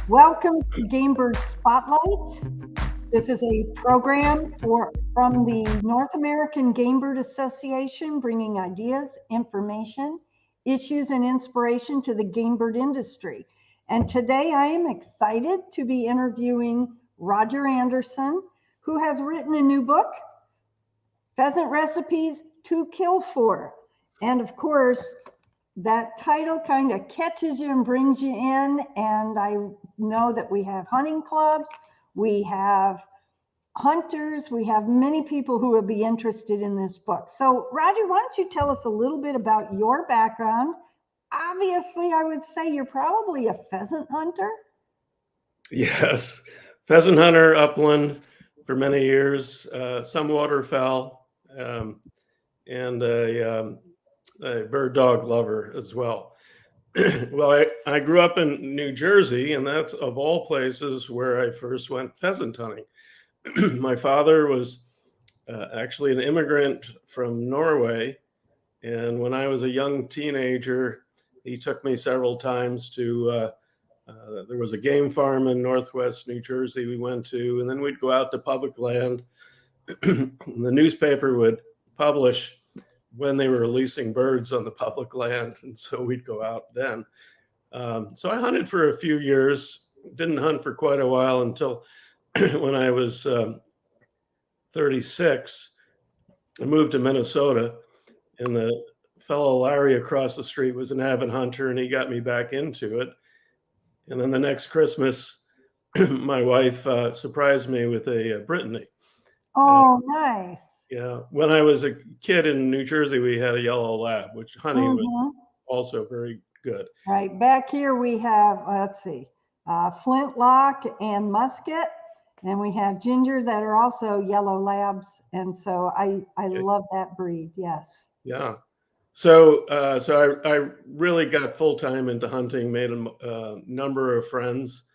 Welcome to Game Bird Spotlight. This is a program from the North American Game Bird Association, bringing ideas, information, issues, and inspiration to the game bird industry. And today I am excited to be interviewing Roger Anderson, who has written a new book, Pheasant Recipes to Kill For. And of course, that title kind of catches you and brings you in. And I know that we have hunting clubs, we have hunters, we have many people who would be interested in this book. So Roger, why don't you tell us a little bit about your background? Obviously, I would say you're probably a pheasant hunter. Yes, pheasant hunter, upland for many years, some waterfowl, and a bird dog lover as well. Well, I grew up in New Jersey, and that's of all places where I first went pheasant hunting. My father was actually an immigrant from Norway, and when I was a young teenager, he took me several times to, there was a game farm in Northwest New Jersey we went to, and then we'd go out to public land. The newspaper would publish when they were releasing birds on the public land, and so we'd go out then. So I hunted for a few years, didn't hunt for quite a while until when I was 36. I moved to Minnesota, and the fellow Larry across the street was an avid hunter, and he got me back into it. And then the next Christmas, my wife surprised me with a Brittany. Oh, nice. Yeah, when I was a kid in New Jersey, we had a yellow lab, which hunting was also very good. Right, back here we have, let's see, flintlock and musket, and we have ginger that are also yellow labs, and so I love that breed. Yes. Yeah. So I really got full time into hunting. Made a number of friends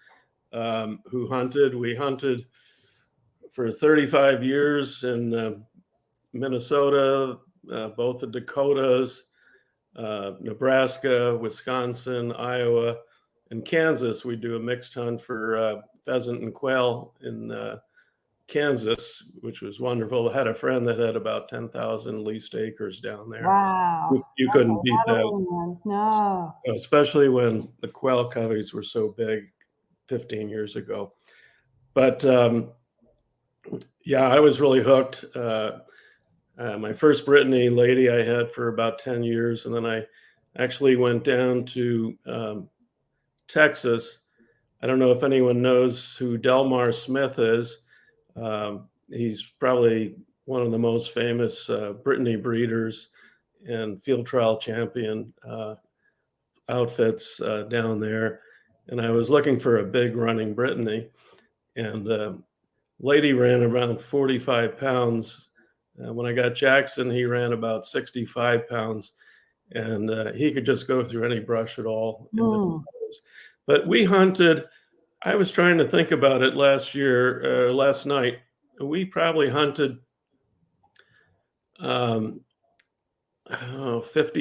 who hunted. We hunted for 35 years in Minnesota, both the Dakotas, Nebraska, Wisconsin, Iowa, and Kansas. We do a mixed hunt for pheasant and quail in Kansas, which was wonderful. I had a friend that had about 10,000 leased acres down there. Wow. You couldn't beat that. No. Especially when the quail coveys were so big 15 years ago. But yeah, I was really hooked. My first Brittany lady I had for about 10 years. And then I actually went down to Texas. I don't know if anyone knows who Delmar Smith is. He's probably one of the most famous Brittany breeders and field trial champion outfits down there. And I was looking for a big running Brittany. And lady ran around 45 pounds. When I got Jackson, he ran about 65 pounds, and he could just go through any brush at all. But we hunted, I was trying to think about it last night. We probably hunted 50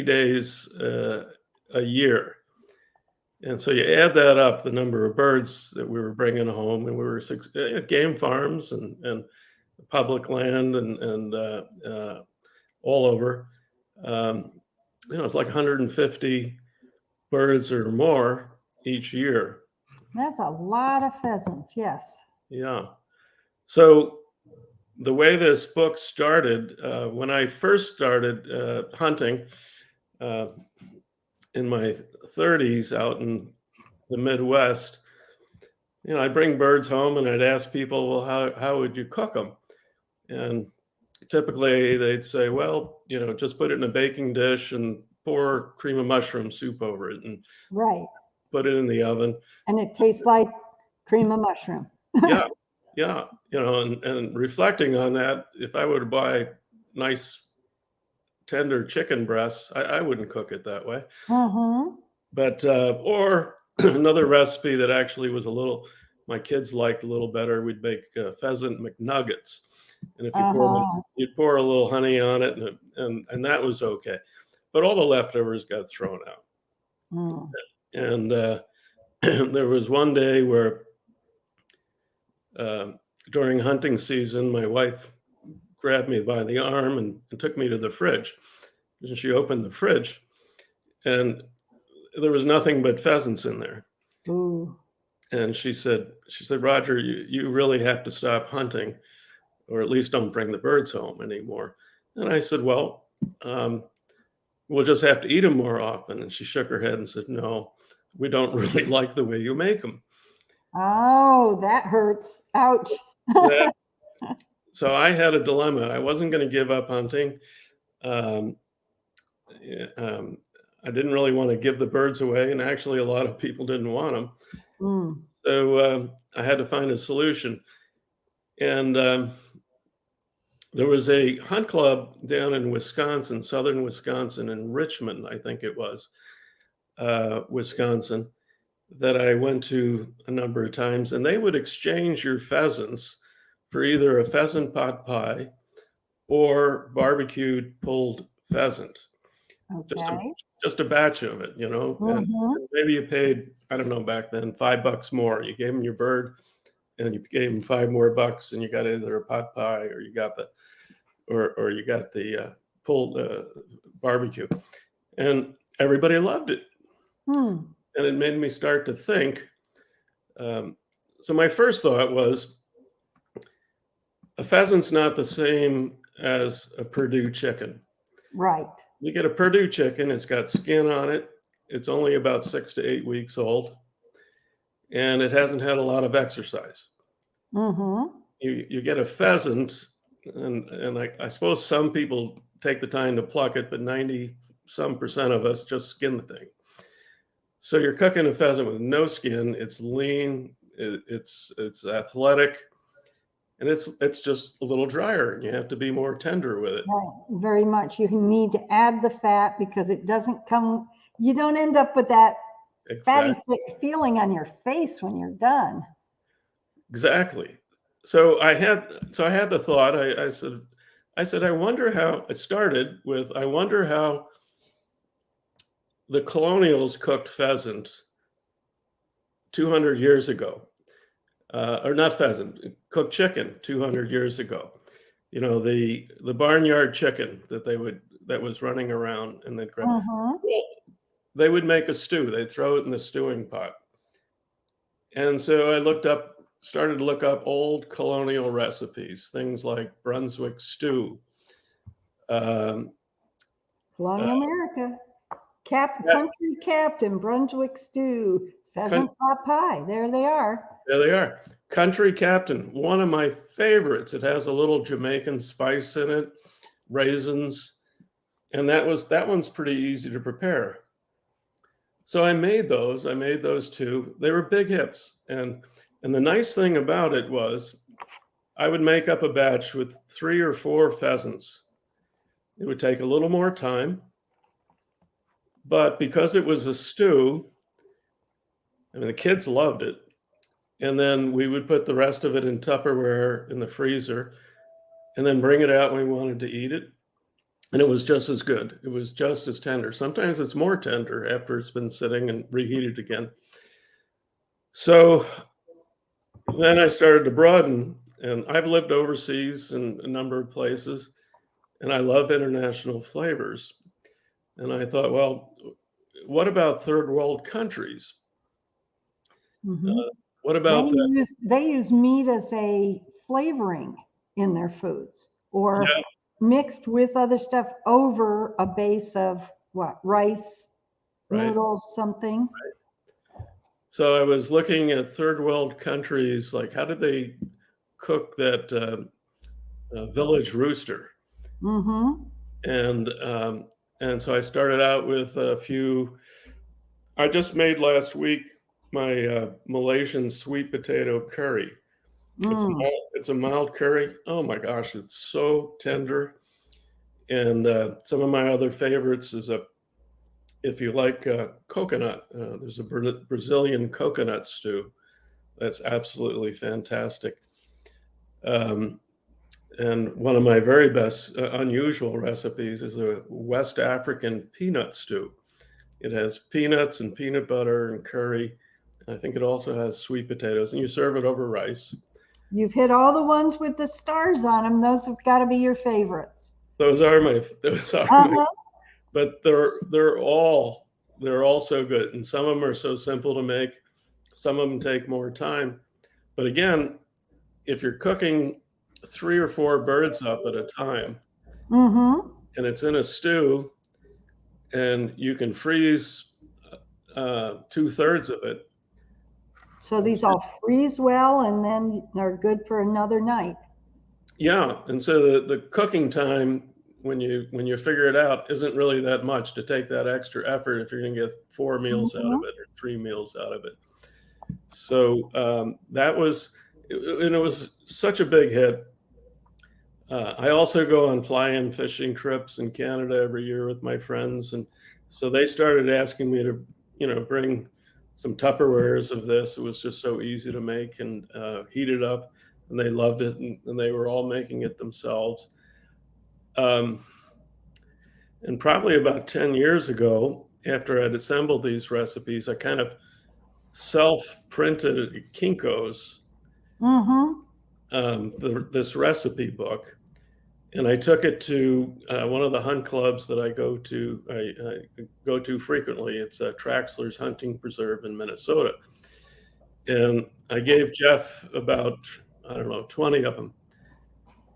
days a year. And so you add that up, the number of birds that we were bringing home, and we were game farms and public land and all over. It's like 150 birds or more each year. That's a lot of pheasants, yes. Yeah. So the way this book started, when I first started hunting in my 30s out in the Midwest, I'd bring birds home and I'd ask people, well, how would you cook them? And typically they'd say, well, just put it in a baking dish and pour cream of mushroom soup over it and put it in the oven. And it tastes like cream of mushroom. Yeah. And reflecting on that, if I were to buy nice tender chicken breasts, I wouldn't cook it that way. But, or another recipe that actually was my kids liked a little better, we'd make pheasant McNuggets. And if you'd pour a little honey on it, and that was okay. But all the leftovers got thrown out. And there was one day where during hunting season, my wife grabbed me by the arm and took me to the fridge. And she opened the fridge, and there was nothing but pheasants in there. Ooh. And she said, Roger, you really have to stop hunting, or at least don't bring the birds home anymore. And I said, well, we'll just have to eat them more often. And she shook her head and said, no, we don't really like the way you make them. Oh, that hurts. Ouch. So I had a dilemma. I wasn't going to give up hunting. I didn't really want to give the birds away, and actually a lot of people didn't want them. So I had to find a solution. And there was a hunt club down in Wisconsin, southern Wisconsin, in Richmond, I think it was, Wisconsin, that I went to a number of times, and they would exchange your pheasants for either a pheasant pot pie or barbecued pulled pheasant. Okay. Just a batch of it, and maybe you paid, I don't know, back then, $5 more. You gave them your bird, and you gave them $5 more, and you got either a pot pie or you got the pulled barbecue, and everybody loved it. And it made me start to think. So my first thought was, a pheasant's not the same as a Purdue chicken. Right. You get a Purdue chicken, it's got skin on it. It's only about 6 to 8 weeks old, and it hasn't had a lot of exercise. You get a pheasant, and I suppose some people take the time to pluck it, but 90-some% of us just skin the thing. So you're cooking a pheasant with no skin. It's lean, it's athletic, and it's just a little drier, and you have to be more tender with it. Right. Very much. You need to add the fat because it doesn't come, you don't end up with that fatty feeling on your face when you're done. Exactly. So I had the thought, I said, I wonder how it started with, I wonder how the colonials cooked pheasant 200 years ago. Or not pheasant, cooked chicken 200 years ago. The barnyard chicken that was running around, and they'd grab. They would make a stew. They'd throw it in the stewing pot. And so I started to look up old colonial recipes, things like Brunswick stew. Colonial America. Country Captain, Brunswick stew, pheasant pot pie. There they are. There they are. Country Captain, one of my favorites. It has a little Jamaican spice in it, raisins, and that one's pretty easy to prepare. So I made those. I made those two. They were big hits, and the nice thing about it was, I would make up a batch with 3 or 4 pheasants. It would take a little more time, but because it was a stew, I mean, the kids loved it. And then we would put the rest of it in Tupperware in the freezer, and then bring it out when we wanted to eat it. And it was just as good. It was just as tender. Sometimes it's more tender after it's been sitting and reheated again. So then I started to broaden, and I've lived overseas in a number of places, and I love international flavors. And I thought, well, what about third world countries? What about they use meat as a flavoring in their foods, or mixed with other stuff over a base of rice, noodles, something. So I was looking at third world countries, like how did they cook that village rooster? And so I started out with a few. I just made last week my Malaysian sweet potato curry. It's a mild curry. Oh my gosh, it's so tender. And some of my other favorites is if you like coconut, there's a Brazilian coconut stew that's absolutely fantastic. And one of my very best unusual recipes is a West African peanut stew. It has peanuts and peanut butter and curry, I think it also has sweet potatoes, and you serve it over rice. You've hit all the ones with the stars on them. Those have got to be your favorites. Those are my, Uh-huh. but they're all so good, and some of them are so simple to make. Some of them take more time. But again, if you're cooking 3 or 4 birds up at a time, Mm-hmm. and it's in a stew, and you can freeze 2/3 of it. So these all freeze well and then are good for another night. Yeah, and so the cooking time when you figure it out isn't really that much to take that extra effort if you're going to get 4 meals out of Mm-hmm. it or 3 meals out of it. So that was, and it was such a big hit. I also go on fly-in fishing trips in Canada every year with my friends, and so they started asking me to, bring some Tupperwares of this. It was just so easy to make and heat it up, and they loved it, and they were all making it themselves. And probably about 10 years ago, after I'd assembled these recipes, I kind of self-printed at Kinko's this recipe book, and I took it to one of the hunt clubs that I go to. I go to frequently. It's Traxler's Hunting Preserve in Minnesota, and I gave Jeff about, I don't know, 20 of them,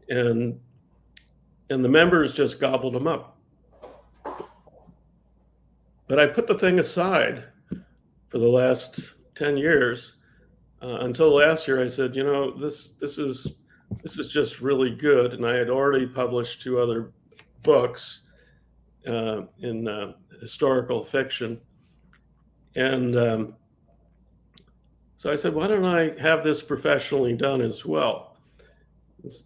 and the members just gobbled them up. But I put the thing aside for the last 10 years until last year. I said, this is just really good, and I had already published 2 other books in historical fiction, and so I said, why don't I have this professionally done as well?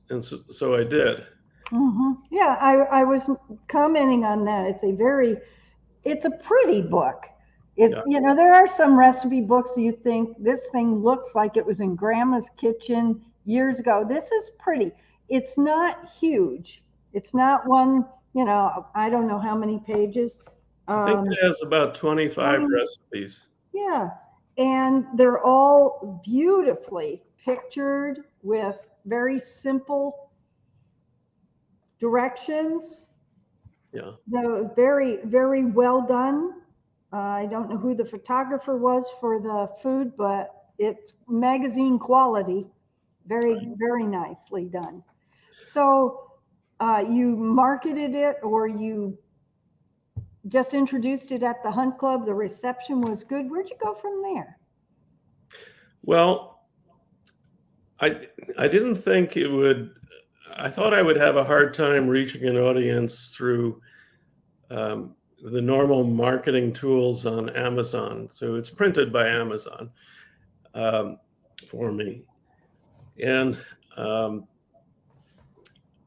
And so I did. Mm-hmm. Yeah, I was commenting on that. It's a pretty book. Yeah. There are some recipe books you think this thing looks like it was in grandma's kitchen years ago. This is pretty. It's not huge. It's not one, I don't know how many pages. I think it has about 25 recipes. Yeah. And they're all beautifully pictured with very simple directions. Yeah. They're very, very well done. I don't know who the photographer was for the food, but it's magazine quality. Very, very nicely done. So you marketed it, or you just introduced it at the hunt club. The reception was good. Where'd you go from there? Well, I didn't think it would. I thought I would have a hard time reaching an audience through the normal marketing tools on Amazon. So it's printed by Amazon for me. And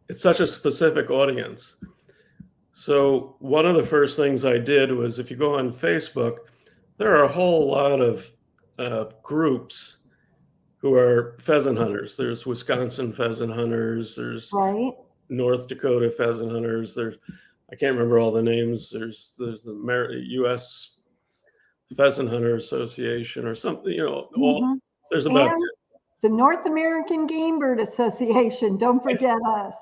it's such a specific audience. So one of the first things I did was, if you go on Facebook, there are a whole lot of groups who are pheasant hunters. There's Wisconsin pheasant hunters. There's North Dakota pheasant hunters. I can't remember all the names. There's the U.S. Pheasant Hunter Association or something. There's about the North American Game Bird Association. Don't forget us.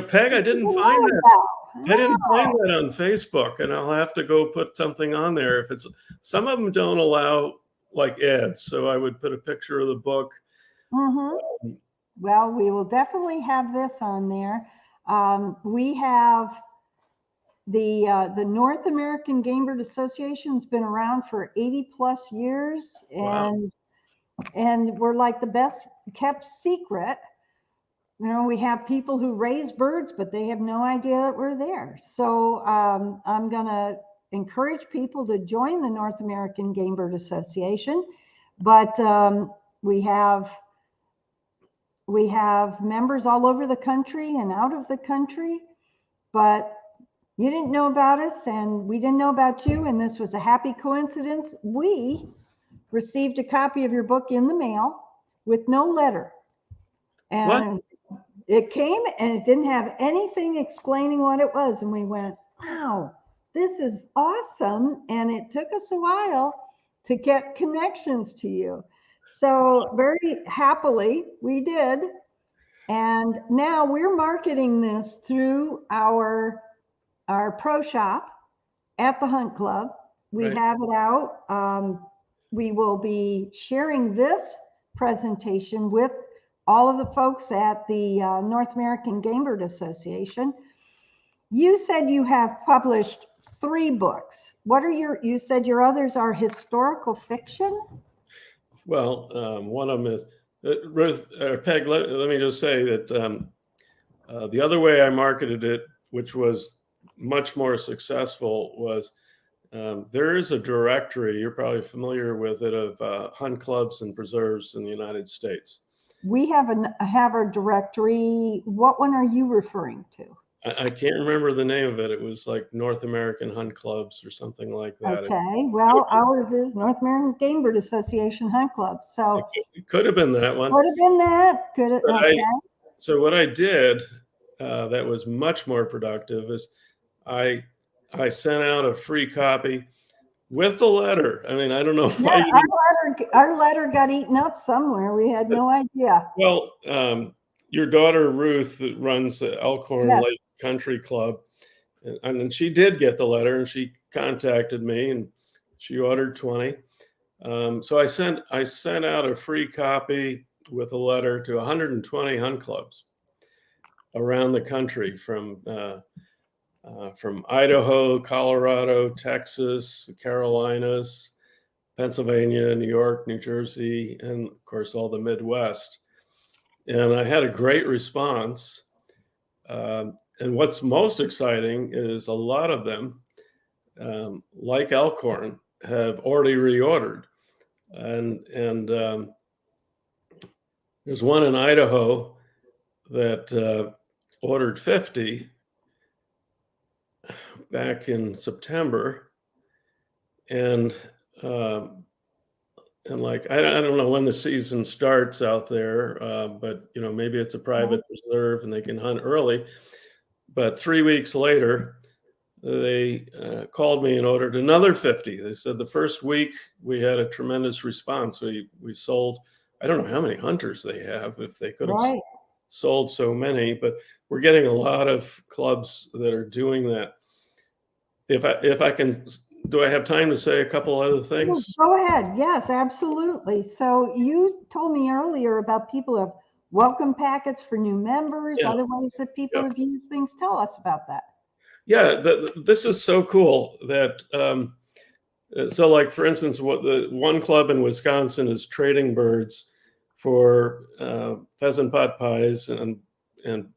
Peg, I didn't find that. I didn't find that on Facebook, and I'll have to go put something on there. If it's, some of them don't allow like ads, so I would put a picture of the book. Well, we will definitely have this on there. We have the North American Game Bird Association has been around for 80 plus years, and we're like the best kept secret. We have people who raise birds, but they have no idea that we're there. So I'm going to encourage people to join the North American Game Bird Association. But we have members all over the country and out of the country. But you didn't know about us, and we didn't know about you, and this was a happy coincidence. We received a copy of your book in the mail with no letter. And it came, and it didn't have anything explaining what it was. And we went, wow, this is awesome. And it took us a while to get connections to you. So very happily we did. And now we're marketing this through our pro shop at the Hunt Club. We Right. have it out. We will be sharing this presentation with all of the folks at the North American Game Bird Association. You said you have published 3 books. What are you said your others are historical fiction? Well, one of them is, Ruth, Peg, let me just say that the other way I marketed it, which was much more successful, was there is a directory, you're probably familiar with it, of hunt clubs and preserves in the United States. We have a directory. What one are you referring to? I can't remember the name of it. It was like North American Hunt Clubs or something like that. Okay, well, ours is North American Game Bird Association Hunt Club. So it could have been that one. Could have been that. Could have. Okay. So what I did that was much more productive is I sent out a free copy with the letter. I mean, I don't know why. Yeah, our letter got eaten up somewhere. We had no idea. Well, your daughter Ruth runs the Elkhorn Lake Country Club, and she did get the letter, and she contacted me, and she ordered 20. So I sent out a free copy with a letter to 120 hunt clubs around the country, from Idaho, Colorado, Texas, the Carolinas, Pennsylvania, New York, New Jersey, and of course all the Midwest. And I had a great response. And what's most exciting is a lot of them, like Elkhorn, have already reordered. And there's one in Idaho that ordered 50 back in September, and like I don't know when the season starts out there, but maybe it's a private preserve and they can hunt early. But 3 weeks later, they called me and ordered another 50. They said the first week we had a tremendous response. We sold, I don't know how many hunters they have, if they could have sold so many, but we're getting a lot of clubs that are doing that. If I can, do I have time to say a couple other things? Go ahead. Yes, absolutely. So you told me earlier about people have welcome packets for new members, other ways that people have used things. Tell us about that. Yeah, this is so cool that, so like, for instance, what the one club in Wisconsin is trading birds for pheasant pot pies and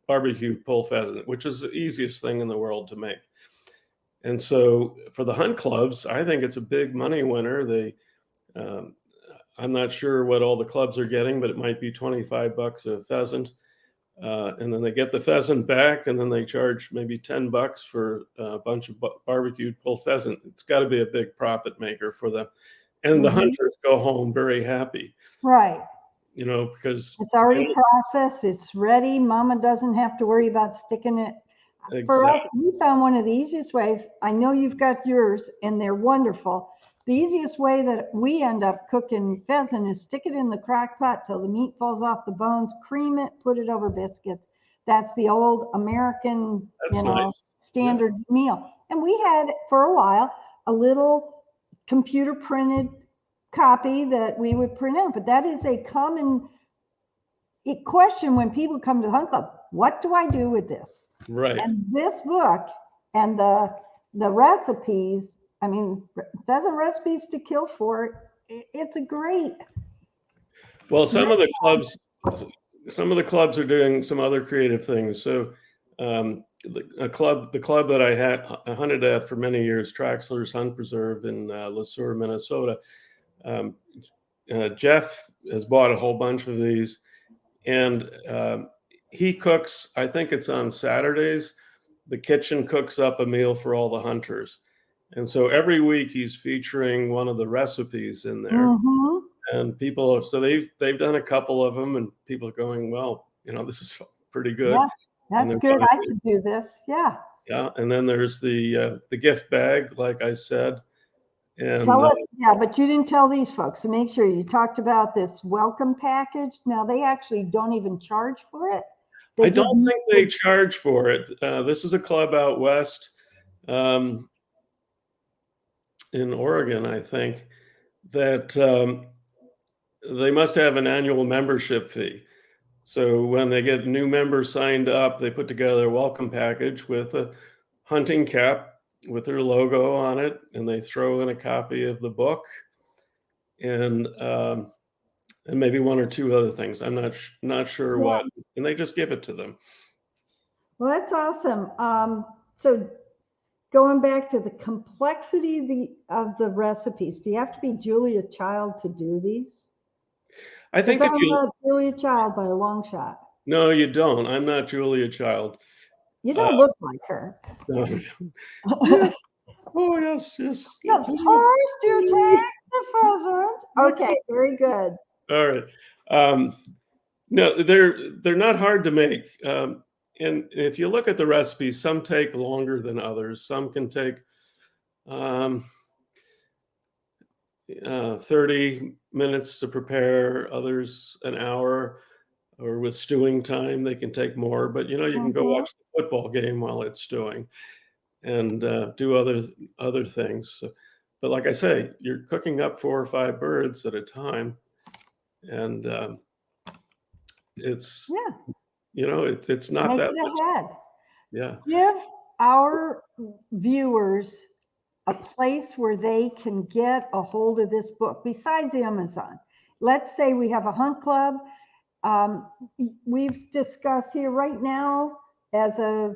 barbecue pull pheasant, which is the easiest thing in the world to make. And so for the hunt clubs, I think it's a big money winner. I'm not sure what all the clubs are getting, but it might be $25 a pheasant. And then they get the pheasant back, and then they charge maybe $10 for a bunch of barbecued pulled pheasant. It's got to be a big profit maker for them. And the hunters go home very happy. Right. Because it's already processed, it's ready. Mama doesn't have to worry about sticking it. Exactly. For us, we found one of the easiest ways. I know you've got yours, and they're wonderful. The easiest way that we end up cooking pheasant is stick it in the crock pot till the meat falls off the bones, cream it, put it over biscuits. That's the old American, standard meal. And we had, for a while, a little computer printed copy that we would print out. But that is a common question when people come to the hunt club. What do I do with this? Right. And this book and the recipes, I mean, pheasant recipes to kill for, it's a great. Well, some of the clubs are doing some other creative things. So the club that I hunted at for many years, Traxler's Hunt Preserve in Le Sueur, Minnesota, Jeff has bought a whole bunch of these, and he cooks, I think it's on Saturdays, the kitchen cooks up a meal for all the hunters. And so every week he's featuring one of the recipes in there. And people have, so they've done a couple of them, and people are going, well, this is pretty good. Yeah, that's good. I could do this. Yeah. Yeah. And then there's the gift bag, like I said. And Tell us, yeah, but you didn't tell these folks. So make sure you talked about this welcome package. Now they actually don't even charge for it. I don't think they charge for it. This is a club out west in Oregon, I think, that they must have an annual membership fee. So when they get new members signed up, they put together a welcome package with a hunting cap with their logo on it, and they throw in a copy of the book and maybe one or two other things. I'm not sure what, and they just give it to them. Well, that's awesome. So going back to the complexity of the recipes, do you have to be Julia Child to do these? I think if I'm not Julia Child by a long shot. No, you don't. I'm not Julia Child. You don't look like her. No. Yes. Oh, yes, yes. Yes, first you take the pheasant. Okay, very good. All right. No, they're not hard to make. And if you look at the recipes, some take longer than others. Some can take 30 minutes to prepare, others an hour, or with stewing time, they can take more. But you can go watch the football game while it's stewing and do other things. So, but like I say, you're cooking up 4 or 5 birds at a time. And it's it's not that much. Yeah. Give our viewers a place where they can get a hold of this book besides Amazon. Let's say we have a hunt club. We've discussed here right now, as of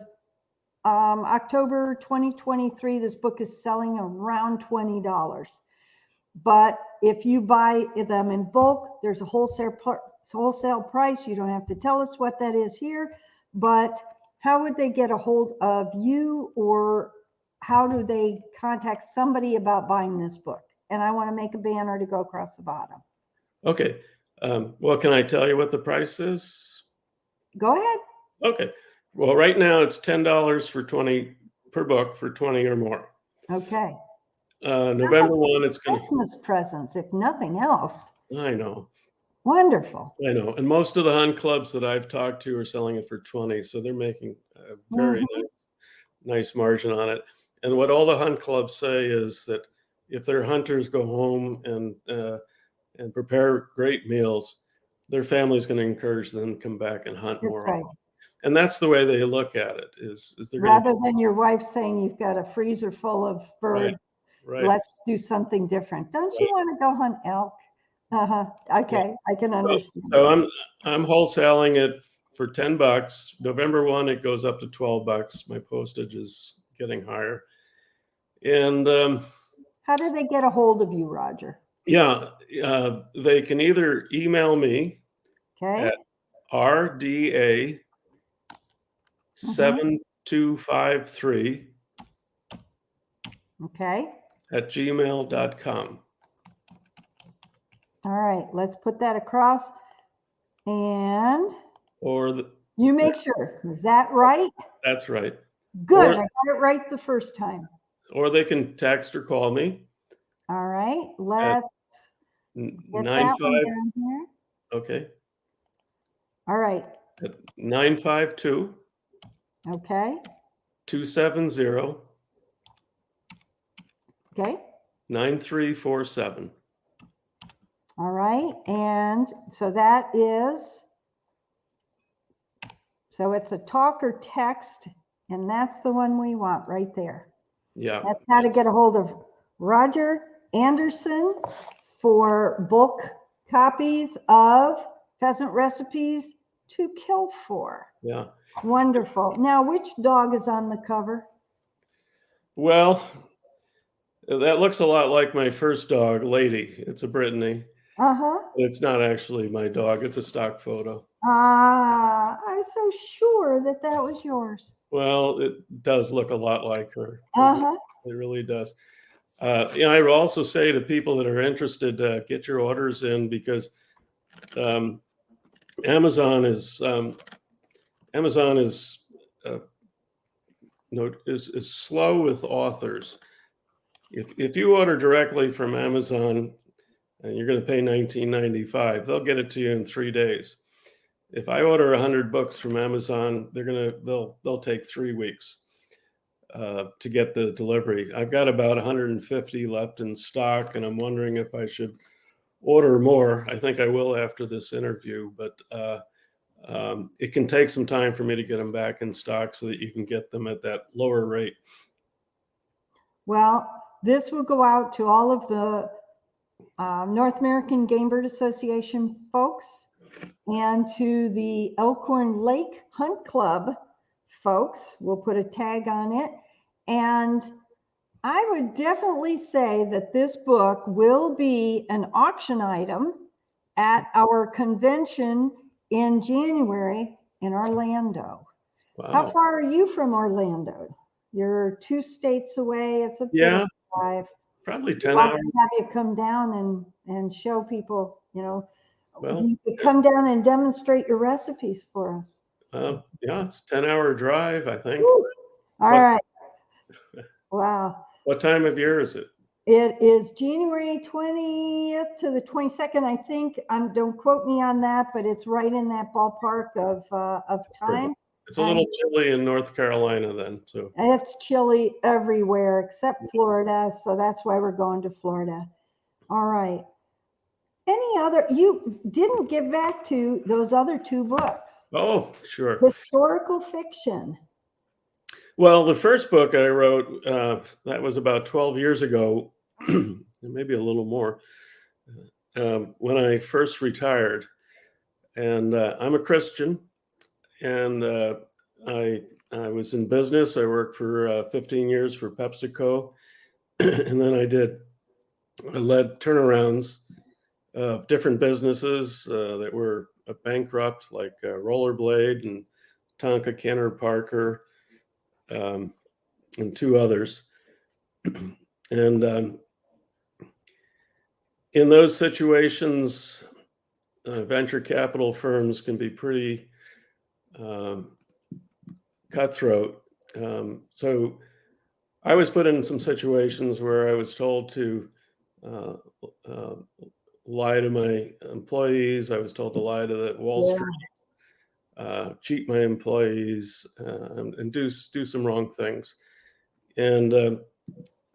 October 2023, this book is selling around $20. But if you buy them in bulk, there's a wholesale price. You don't have to tell us what that is here, but how would they get a hold of you, or how do they contact somebody about buying this book? And I want to make a banner to go across the bottom. Okay. Well, can I tell you what the price is? Go ahead. Okay. Well, right now it's $10 for 20 per book for 20 or more. Okay. November 1, it's going to Christmas presents, if nothing else. I know. Wonderful. I know. And most of the hunt clubs that I've talked to are selling it for 20. So they're making a very nice margin on it. And what all the hunt clubs say is that if their hunters go home and prepare great meals, their family's going to encourage them to come back and hunt more often. And that's the way they look at it, is they're rather than your wife saying you've got a freezer full of birds, right. Let's do something different. Don't you want to go hunt elk? Okay, I can understand. So I'm wholesaling it for $10. November 1, it goes up to $12. My postage is getting higher. And how do they get a hold of you, Roger? Yeah, they can either email me at RDA 7253 at gmail.com. All right, let's put that across. And you make sure. Is that right? That's right. Good. I got it right the first time. Or they can text or call me. All right, let's get that one down here. Okay. All right. At 952. Okay. 270. Okay. 9347. All right, and so that is, so it's a talk or text, and that's the one we want right there. Yeah. That's how to get a hold of Roger Anderson for book copies of Pheasant Recipes to Kill For. Yeah. Wonderful. Now, which dog is on the cover? Well, that looks a lot like my first dog, Lady. It's a Brittany. It's not actually my dog. It's a stock photo. I was so sure that was yours. Well, it does look a lot like her. It really does. I will also say to people that are interested, get your orders in, because Amazon is slow with authors. if you order directly from Amazon and you're going to pay $19.95, they'll get it to you in 3 days. If I order 100 books from Amazon, they'll take 3 weeks to get the delivery. I've got about 150 left in stock, and I'm wondering if I should order more. I think I will after this interview, but it can take some time for me to get them back in stock so that you can get them at that lower rate. Well, this will go out to all of the North American Game Bird Association folks and to the Elkhorn Lake Hunt Club folks. We'll put a tag on it. And I would definitely say that this book will be an auction item at our convention in January in Orlando. Wow. How far are you from Orlando? You're 2 states away. It's a bit of a drive. Probably 10 hours. Have you come down and show people, Well, you could come down and demonstrate your recipes for us. Yeah, it's a 10-hour drive, I think. Woo! All right. Wow. What time of year is it? It is January 20th to the 22nd, I think. Don't quote me on that, but it's right in that ballpark of time. It's a little chilly in North Carolina then. So it's chilly everywhere except Florida. So that's why we're going to Florida. All right. You didn't get back to those other 2 books. Oh, sure. Historical fiction. Well, the first book I wrote, that was about 12 years ago, maybe a little more, when I first retired. And I'm a Christian, and I was in business. I worked for 15 years for PepsiCo, and then I led turnarounds of different businesses that were bankrupt, like Rollerblade and Tonka Kenner Parker, and 2 others. And in those situations, venture capital firms can be pretty cutthroat. So I was put in some situations where I was told to lie to my employees. I was told to lie to the Wall Street, cheat my employees, and do some wrong things. And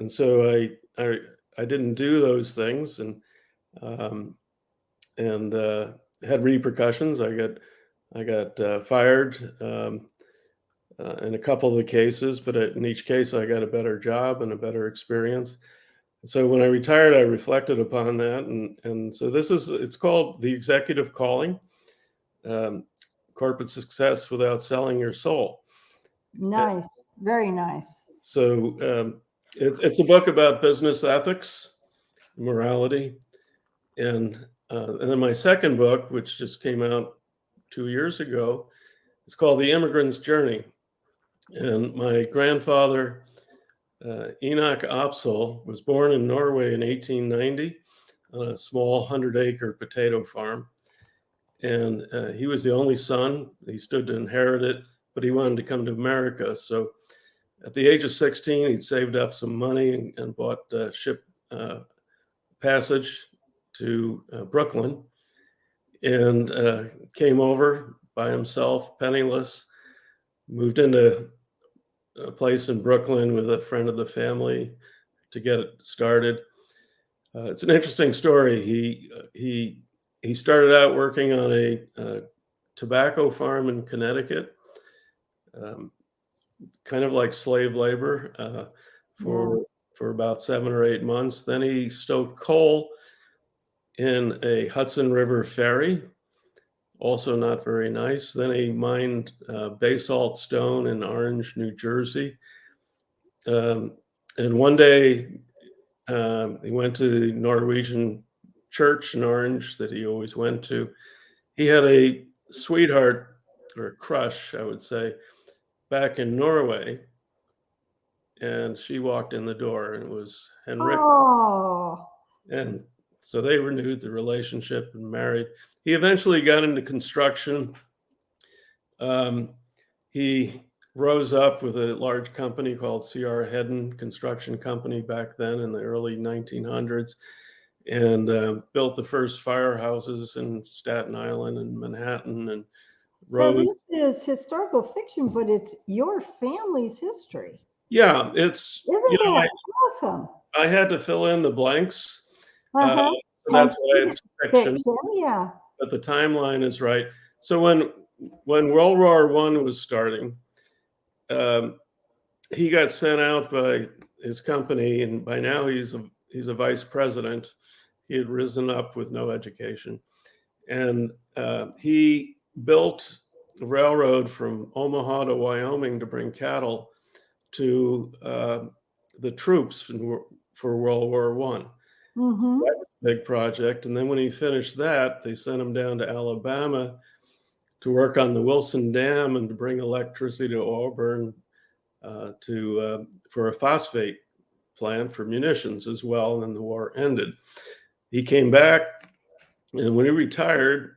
so I didn't do those things, and had repercussions. I got fired in a couple of the cases, but in each case I got a better job and a better experience. So when I retired, I reflected upon that, and so it's called The Executive Calling, Corporate Success Without Selling Your Soul. Nice, very nice. So it's a book about business ethics, morality, and then my second book, which just came out 2 years ago, is called The Immigrant's Journey. And my grandfather, Enoch Opsal, was born in Norway in 1890 on a small 100-acre potato farm. And he was the only son. He stood to inherit it, but he wanted to come to America. So at the age of 16, he'd saved up some money and bought ship passage to Brooklyn, and came over by himself, penniless, moved into a place in Brooklyn with a friend of the family to get it started. It's an interesting story. He started out working on a tobacco farm in Connecticut, kind of like slave labor, for about 7 or 8 months. Then he stoked coal in a Hudson River ferry, also not very nice. Then he mined basalt stone in Orange, New Jersey. And one day he went to the Norwegian church in Orange that he always went to. He had a sweetheart, or a crush, I would say, back in Norway. And she walked in the door, and it was Henrik. Oh. And so they renewed the relationship and married. He eventually got into construction. He rose up with a large company called C.R. Hedden Construction Company back then in the early 1900s, and built the first firehouses in Staten Island and Manhattan, and So rose. this is historical fiction, but it's your family's history. Yeah, it's, Isn't that awesome? I had to fill in the blanks. Uh-huh. So that's why it's fiction, yeah. but the timeline is right. So when World War I was starting, he got sent out by his company, and by now he's a vice president. He had risen up with no education, and he built a railroad from Omaha to Wyoming to bring cattle to the troops for World War I. Mm-hmm. That was a big project. And then when he finished that, they sent him down to Alabama to work on the Wilson Dam and to bring electricity to Auburn for a phosphate plant for munitions as well. And then the war ended. He came back, and when he retired,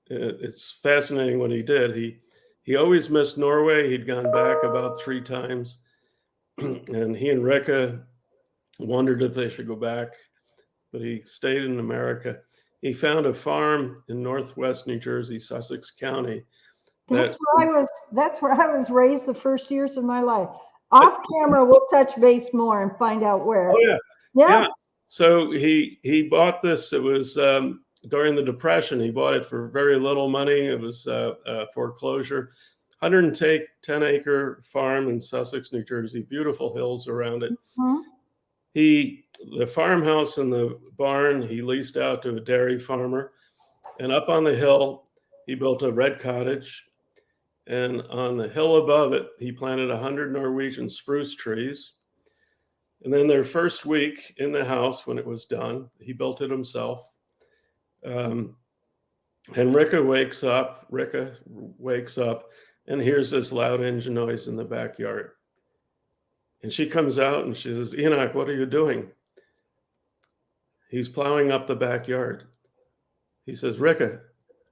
it's fascinating what he did. He always missed Norway. He'd gone back about 3 times, and he and Rika wondered if they should go back, but he stayed in America. He found a farm in northwest New Jersey, Sussex County. That's where I was raised the first years of my life. Off camera, we'll touch base more and find out where. Oh yeah. So he bought this. It was during the Depression. He bought it for very little money. It was a foreclosure. 110-acre farm in Sussex, New Jersey. Beautiful hills around it. Mm-hmm. The farmhouse and the barn he leased out to a dairy farmer, and up on the hill he built a red cottage, and on the hill above it he planted 100 Norwegian spruce trees. And then their first week in the house, when it was done, he built it himself. And Rika wakes up and hears this loud engine noise in the backyard. And she comes out and she says, "Enoch, what are you doing?" He's plowing up the backyard. He says, "Rika,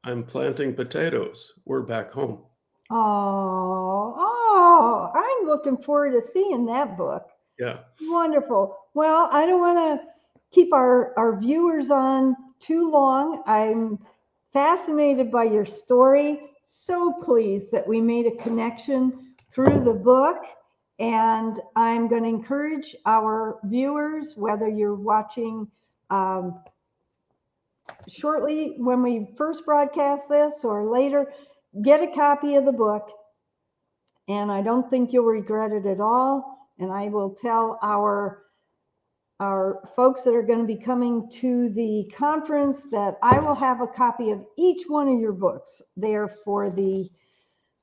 I'm planting potatoes. We're back home." Oh, I'm looking forward to seeing that book. Yeah. Wonderful. Well, I don't want to keep our viewers on too long. I'm fascinated by your story. So pleased that we made a connection through the book. And I'm going to encourage our viewers, whether you're watching shortly when we first broadcast this or later, get a copy of the book. And I don't think you'll regret it at all. And I will tell our folks that are going to be coming to the conference that I will have a copy of each one of your books there for the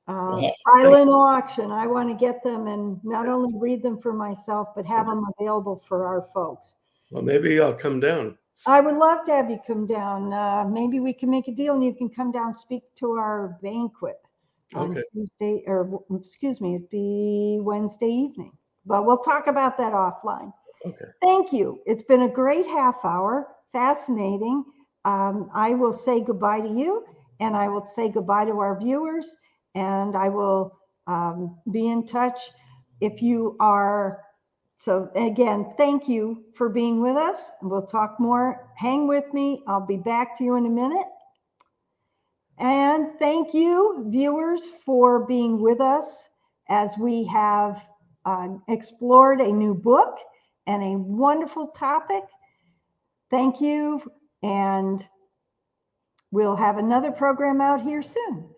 silent auction. I want to get them and not only read them for myself, but have them available for our folks. Well, maybe I'll come down. I would love to have you come down. Maybe we can make a deal and you can come down and speak to our banquet on Tuesday, or excuse me, it'd be Wednesday evening. But we'll talk about that offline. Okay. Thank you. It's been a great half hour. Fascinating. I will say goodbye to you, and I will say goodbye to our viewers, and I will be in touch if you are. So again, thank you for being with us. We'll talk more. Hang with me. I'll be back to you in a minute. And thank you, viewers, for being with us as we have explored a new book and a wonderful topic. Thank you, and we'll have another program out here soon.